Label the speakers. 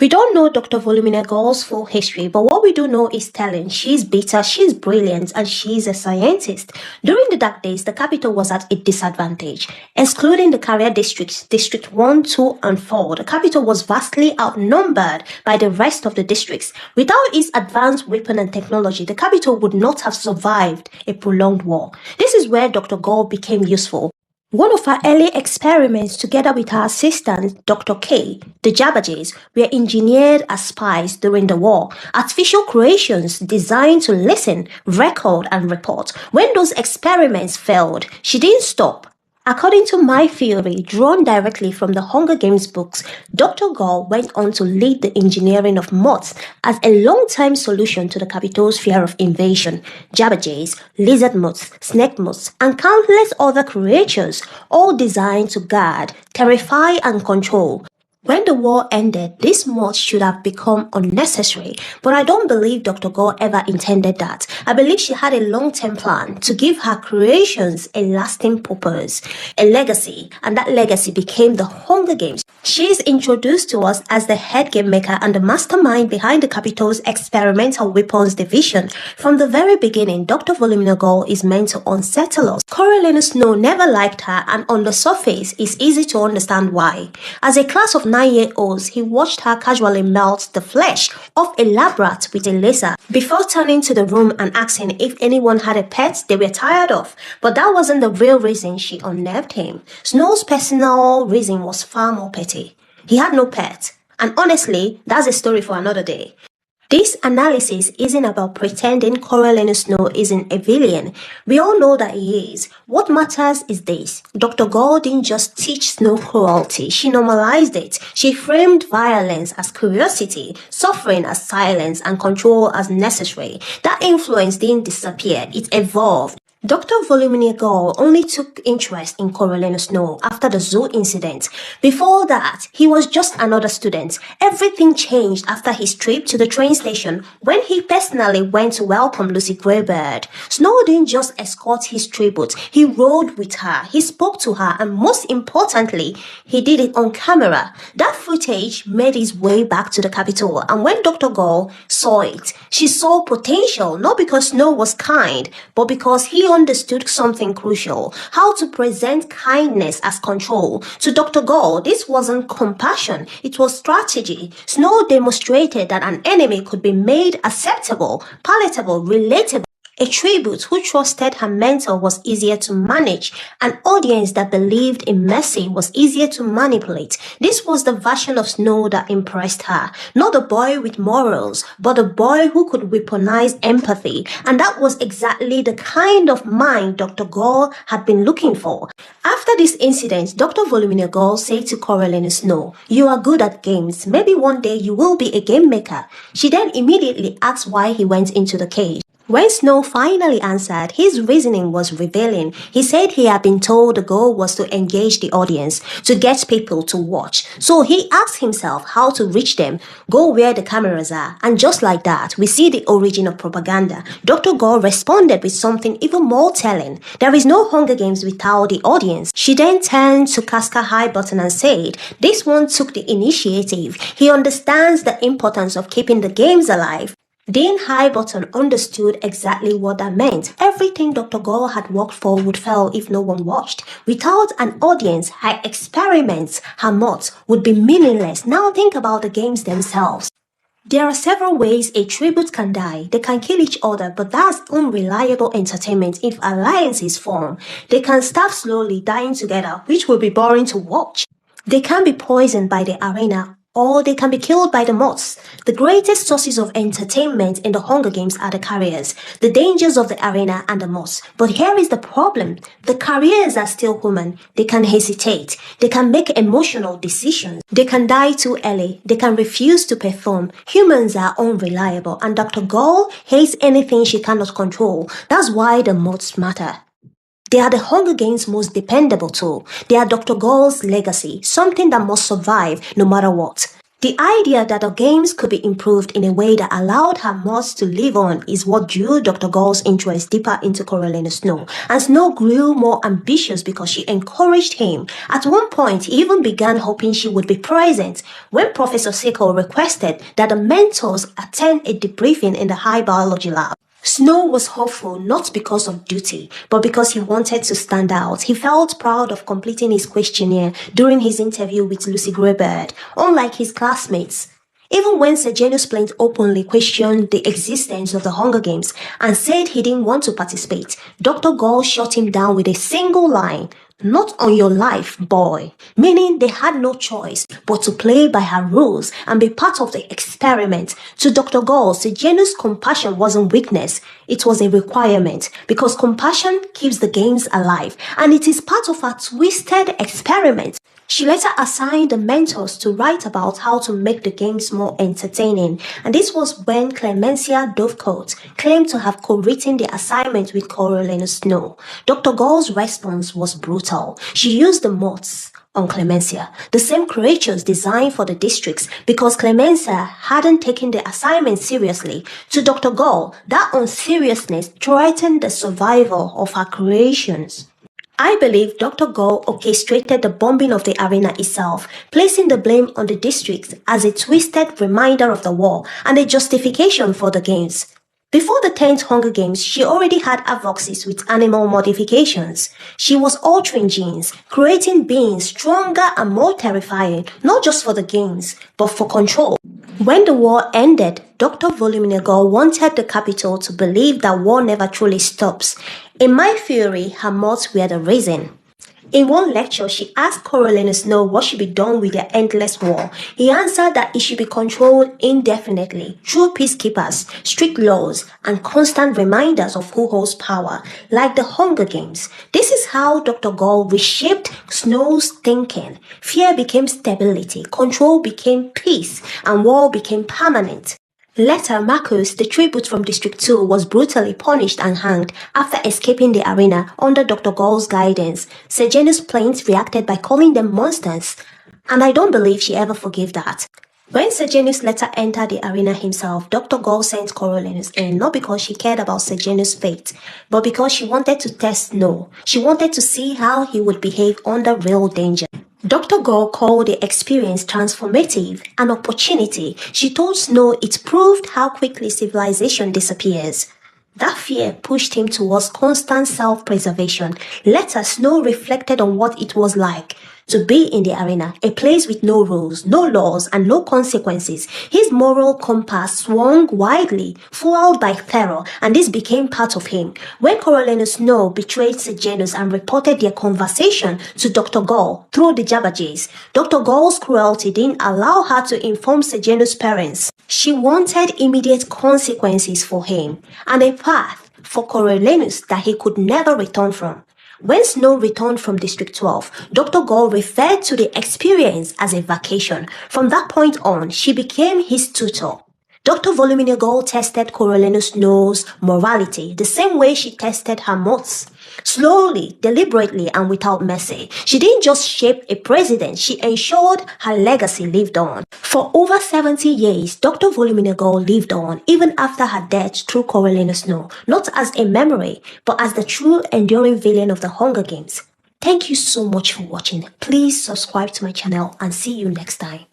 Speaker 1: We don't know Dr. Volumnia Gaul's full history, but what we do know is telling. She's bitter, she's brilliant, and she's a scientist. During the dark days, the capital was at a disadvantage. Excluding the career districts, District 1, 2, and 4, the capital was vastly outnumbered by the rest of the districts. Without its advanced weapon and technology, the capital would not have survived a prolonged war. This is where Dr. Gaul became useful. One of her early experiments, together with her assistant, Dr. K, the Jabberjays, were engineered as spies during the war. Artificial creations designed to listen, record, and report. When those experiments failed, she didn't stop. According to my theory, drawn directly from the Hunger Games books, Dr. Gaul went on to lead the engineering of mutts as a long-time solution to the capital's fear of invasion. Jabberjays, lizard mutts, snake mutts, and countless other creatures, all designed to guard, terrify, and control. When the war ended, these mutts should have become unnecessary, but I don't believe Dr. Gaul ever intended that. I believe she had a long-term plan to give her creations a lasting purpose, a legacy, and that legacy became the Hunger Games. She is introduced to us as the head game maker and the mastermind behind the capital's experimental weapons division. From the very beginning, Dr. Volumnia Gaul is meant to unsettle us. Coriolanus Snow never liked her, and on the surface, it's easy to understand why. As a class of 9-year-olds, he watched her casually melt the flesh of a lab rat with a laser before turning to the room and asking if anyone had a pet they were tired of. But that wasn't the real reason she unnerved him. Snow's personal reason was far more petty. He had no pet. And honestly, that's a story for another day. This analysis isn't about pretending Coriolanus Snow isn't a villain. We all know that he is. What matters is this. Dr. Gaul didn't just teach Snow cruelty, she normalized it. She framed violence as curiosity, suffering as silence, and control as necessary. That influence didn't disappear, it evolved. Dr. Volumnia Gaul only took interest in Coriolanus Snow after the zoo incident. Before that, he was just another student. Everything changed after his trip to the train station when he personally went to welcome Lucy Greybird. Snow didn't just escort his tribute, he rode with her, he spoke to her, and most importantly, he did it on camera. That footage made its way back to the capital, and when Dr. Gaul saw it, she saw potential, not because Snow was kind, but because he understood something crucial: how to present kindness as control. To Dr. Gaul, this wasn't compassion, it was strategy. Snow demonstrated that an enemy could be made acceptable, palatable, relatable. A tribute who trusted her mentor was easier to manage. An audience that believed in mercy was easier to manipulate. This was the version of Snow that impressed her. Not a boy with morals, but a boy who could weaponize empathy. And that was exactly the kind of mind Dr. Gaul had been looking for. After this incident, Dr. Volumnia Gaul said to Coriolanus Snow, "You are good at games. Maybe one day you will be a game maker." She then immediately asked why he went into the cage. When Snow finally answered, his reasoning was revealing. He said he had been told the goal was to engage the audience, to get people to watch. So he asked himself how to reach them, go where the cameras are. And just like that, we see the origin of propaganda. Dr. Gaul responded with something even more telling. There is no Hunger Games without the audience. She then turned to Casca Highbutton and said, "This one took the initiative. He understands the importance of keeping the games alive." Dean Highbutton understood exactly what that meant. Everything Dr. Gaul had worked for would fail if no one watched. Without an audience, her experiments, her mutts, would be meaningless. Now think about the games themselves. There are several ways a tribute can die. They can kill each other, but that's unreliable entertainment if alliances form. They can start slowly dying together, which will be boring to watch. They can be poisoned by the arena, or they can be killed by the mutts. The greatest sources of entertainment in the Hunger Games are the carriers, the dangers of the arena, and the mutts. But here is the problem. The carriers are still human. They can hesitate. They can make emotional decisions. They can die too early. They can refuse to perform. Humans are unreliable, and Dr. Gaul hates anything she cannot control. That's why the mutts matter. They are the Hunger Games' most dependable tool. They are Dr. Gaul's legacy, something that must survive no matter what. The idea that the games could be improved in a way that allowed her mutts to live on is what drew Dr. Gaul's interest deeper into Coriolanus Snow, and Snow grew more ambitious because she encouraged him. At one point, he even began hoping she would be present when Professor Sickle requested that the mentors attend a debriefing in the high biology lab. Snow was hopeful not because of duty, but because he wanted to stand out. He felt proud of completing his questionnaire during his interview with Lucy Greybird, unlike his classmates. Even when Sejanus Plant openly questioned the existence of the Hunger Games and said he didn't want to participate, Dr. Gaul shut him down with a single line, "Not on your life, boy," meaning they had no choice but to play by her rules and be part of the experiment. To Dr. Gaul, Sejanus' compassion wasn't weakness, it was a requirement, because compassion keeps the games alive, and it is part of her twisted experiment. She later assigned the mentors to write about how to make the games more entertaining, and this was when Clemencia Dovecote claimed to have co-written the assignment with Coriolanus Snow. Dr. Gaul's response was brutal. She used the mutts on Clemencia, the same creatures designed for the districts, because Clemencia hadn't taken the assignment seriously. To Dr. Gaul, that unseriousness threatened the survival of her creations. I believe Dr. Gaul orchestrated the bombing of the arena itself, placing the blame on the districts as a twisted reminder of the war and a justification for the games. Before the 10th Hunger Games, she already had avoxes with animal modifications. She was altering genes, creating beings stronger and more terrifying, not just for the games, but for control. When the war ended, Dr. Volumnia Gaul wanted the capital to believe that war never truly stops. In my theory, her mutts were the reason. In one lecture, she asked Coriolanus Snow what should be done with their endless war. He answered that it should be controlled indefinitely through peacekeepers, strict laws, and constant reminders of who holds power, like the Hunger Games. This is how Dr. Gaul reshaped Snow's thinking. Fear became stability, control became peace, and war became permanent. Later, Marcus, the tribute from District 2, was brutally punished and hanged after escaping the arena under Dr. Gaul's guidance. Sejanus Plant reacted by calling them monsters, and I don't believe she ever forgave that. When Sejanus later entered the arena himself, Dr. Gaul sent Coriolanus in not because she cared about Sejanus' fate, but because she wanted to test Snow. She wanted to see how he would behave under real danger. Dr. Gaul called the experience transformative, an opportunity. She told Snow it proved how quickly civilization disappears. That fear pushed him towards constant self-preservation. Later, Snow reflected on what it was like to be in the arena, a place with no rules, no laws, and no consequences. His moral compass swung widely, fueled by terror, and this became part of him. When Coriolanus Snow betrayed Sejanus and reported their conversation to Dr. Gaul through the Jabberjays, Dr. Gaul's cruelty didn't allow her to inform Sejanus' parents. She wanted immediate consequences for him, and a path for Coriolanus that he could never return from. When Snow returned from District 12, Dr. Gaul referred to the experience as a vacation. From that point on, she became his tutor. Dr. Volumnia Gaul tested Coriolanus Snow's morality the same way she tested her mutts. Slowly, deliberately, and without mercy. She didn't just shape a president, she ensured her legacy lived on. For over 70 years, Dr. Volumnia Gaul lived on, even after her death through Coriolanus Snow, not as a memory, but as the true enduring villain of the Hunger Games. Thank you so much for watching. Please subscribe to my channel and see you next time.